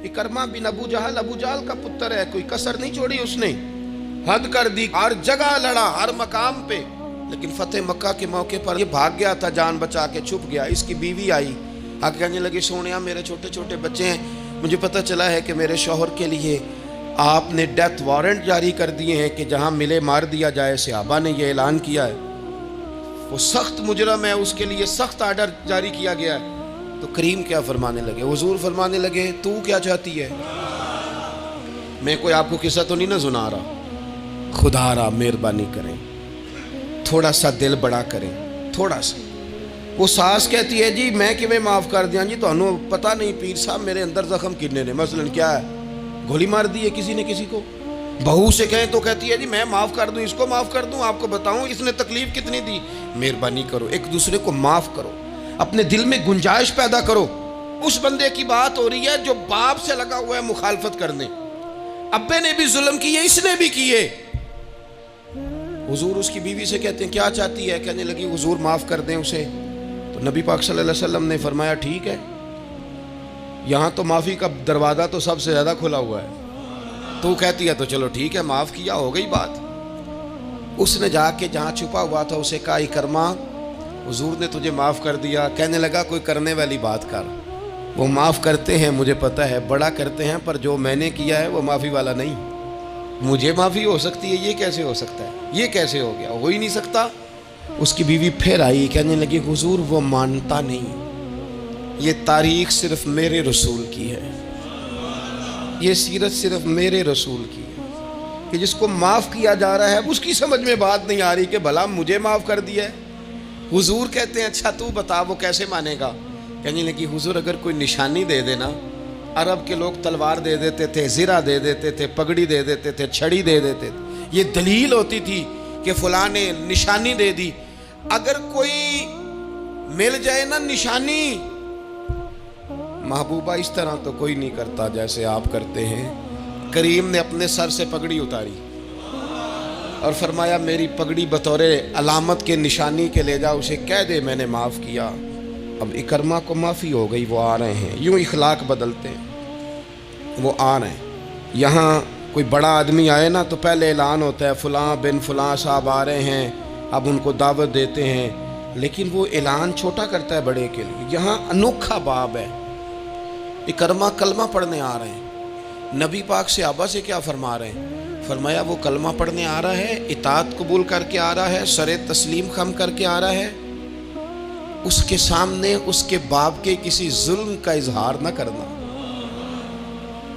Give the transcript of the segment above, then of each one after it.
इकरमा बिन अबू जहल का पुत्र है, कोई कसर नहीं छोड़ी उसने, हद कर दी, हर जगह लड़ा, हर मकाम पे। लेकिन फतेह मक्का के मौके पर ये भाग गया था, जान बचा के छुप गया। इसकी बीवी आई, आगे कहने लगी, सोनिया मेरे छोटे छोटे बच्चे हैं, मुझे पता चला है कि मेरे शौहर के लिए आपने डेथ वारंट जारी कर दिए हैं कि जहां मिले मार दिया जाए। सहाबा ने यह ऐलान किया है, वो सख्त मुजरम है, उसके लिए सख्त आर्डर जारी किया गया है। तो करीम क्या फरमाने लगे, हुजूर फरमाने लगे, तू क्या चाहती है? मैं कोई आपको किस्सा तो नहीं ना सुना रहा, खुदा रा मेहरबानी करें, थोड़ा सा दिल बड़ा करें, थोड़ा सा। वो सास कहती है, जी मैं किवें माफ़ कर दिया जी, तो पता नहीं पीर साहब मेरे अंदर जख्म कितने ने, मसलन क्या है, गोली मार दी है किसी ने किसी को। बहू से कहें तो कहती है, जी मैं माफ़ कर दूं, इसको माफ़ कर दूं, आपको बताऊं इसने तकलीफ कितनी दी। मेहरबानी करो, एक दूसरे को माफ़ करो, अपने दिल में गुंजाइश पैदा करो। उस बंदे की बात हो रही है जो बाप से लगा हुआ है मुखालफत करने, अब्बे ने भी जुल्म किए, इसने भी किए। हुजूर उसकी बीवी से कहते हैं, क्या चाहती है? कहने लगी, हुजूर माफ़ कर दें उसे। तो नबी पाक सल्लल्लाहु अलैहि वसल्लम ने फरमाया, ठीक है, यहाँ तो माफ़ी का दरवाज़ा तो सबसे ज़्यादा खुला हुआ है। तो कहती है, तो चलो ठीक है, माफ़ किया, हो गई बात। उसने जाके जहाँ छुपा हुआ था उसे कहा, इकरमा हुजूर ने तुझे माफ़ कर दिया। कहने लगा, कोई करने वाली बात कर, वो माफ़ करते हैं मुझे पता है, बड़ा करते हैं, पर जो मैंने किया है वो माफ़ी वाला नहीं। मुझे माफ़ी हो सकती है, ये कैसे हो सकता है, ये कैसे हो गया, हो ही नहीं सकता। उसकी बीवी फिर आई, कहने लगी, हुजूर वो मानता नहीं, ये तारीख सिर्फ मेरे रसूल की है, ये सीरत सिर्फ मेरे रसूल की है, कि जिसको माफ़ किया जा रहा है उसकी समझ में बात नहीं आ रही कि भला मुझे माफ़ कर दिया है। हुजूर कहते हैं, अच्छा तू बता वो कैसे मानेगा? कहने लगी, हुजूर अगर कोई निशानी दे देना, अरब के लोग तलवार दे देते थे, ज़िरा दे देते थे, पगड़ी दे देते थे, छड़ी दे देते थे, ये दलील होती थी कि फलां ने निशानी दे दी। अगर कोई मिल जाए ना निशानी, महबूबा इस तरह तो कोई नहीं करता जैसे आप करते हैं। करीम ने अपने सर से पगड़ी उतारी और फरमाया, मेरी पगड़ी बतौरे अलामत के निशानी के ले जा, उसे कह दे मैंने माफ़ किया। अब इकरमा को माफ़ी हो गई, वो आ रहे हैं, यूँ इखलाक बदलते हैं, वो आ रहे हैं। यहाँ कोई बड़ा आदमी आए ना तो पहले ऐलान होता है, फ़लाँ बिन फ़लाँ साहब आ रहे हैं, अब उनको दावत देते हैं, लेकिन वो ऐलान छोटा करता है बड़े के लिए। यहाँ अनोखा बाब है, इकरमा कलमा पढ़ने आ रहे हैं। नबी पाक से आबा से क्या फरमा रहे हैं? फरमाया, वो कलमा पढ़ने आ रहा है, इताअत कबूल करके आ रहा है, सरे तस्लीम खम करके आ रहा है, उसके सामने उसके बाप के किसी जुल्म का इजहार न करना।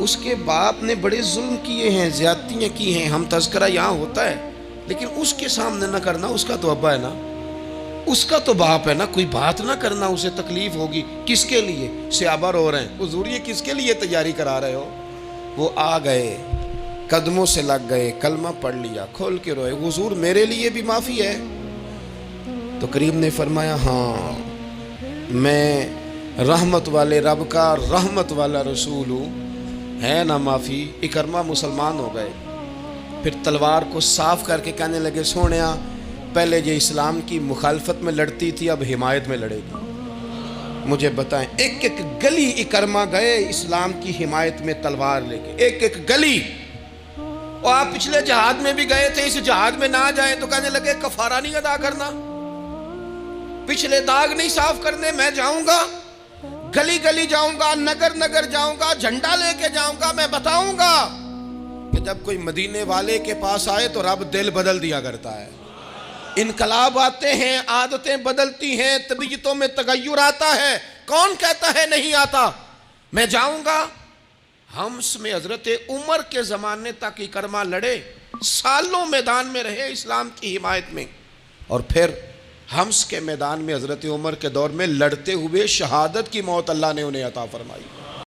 उसके बाप ने बड़े जुल्म किए हैं, ज्यादतियाँ की हैं, हम तज़किरा यहाँ होता है, लेकिन उसके सामने न करना, उसका तो अब्बा है ना, उसका तो बाप है ना, कोई बात ना करना, उसे तकलीफ होगी। किसके लिए? सहाबा रो रहे हैं, हुजूर ये किसके लिए तैयारी करा रहे हो? वो आ गए, कदमों से लग गए, कलमा पढ़ लिया, खोल के रोए, हुजूर मेरे लिए भी माफ़ी है? तो करीम ने फरमाया, हाँ मैं रहमत वाले रब का रहमत वाला रसूल हूँ, है ना माफ़ी। इकरमा मुसलमान हो गए। फिर तलवार को साफ करके कहने लगे, सोनिया पहले ये इस्लाम की मुखालफत में लड़ती थी, अब हिमायत में लड़ेगी। मुझे बताएं, एक एक गली इकरमा गए इस्लाम की हिमायत में तलवार लेके, एक एक गली। और आप पिछले जहाद में भी गए थे, इस जहाद में ना जाए तो कहने लगे कफारा नहीं अदा करना, पिछले दाग नहीं साफ करने, मैं जाऊंगा, गली गली जाऊंगा, नगर नगर जाऊंगा, झंडा लेके जाऊंगा, मैं बताऊंगा कि जब कोई मदीने वाले के पास आए तो रब दिल बदल दिया करता है। इनकलाब आते हैं, आदतें बदलती हैं, तबीयतों में तगय्युर आता है। कौन कहता है नहीं आता? मैं जाऊंगा। हम्स में हजरत उमर के ज़माने तक इकरमा लड़े, सालों मैदान में रहे इस्लाम की हिमायत में, और फिर हम्स के मैदान में हजरत उमर के दौर में लड़ते हुए शहादत की मौत अल्लाह ने उन्हें अता फरमाई।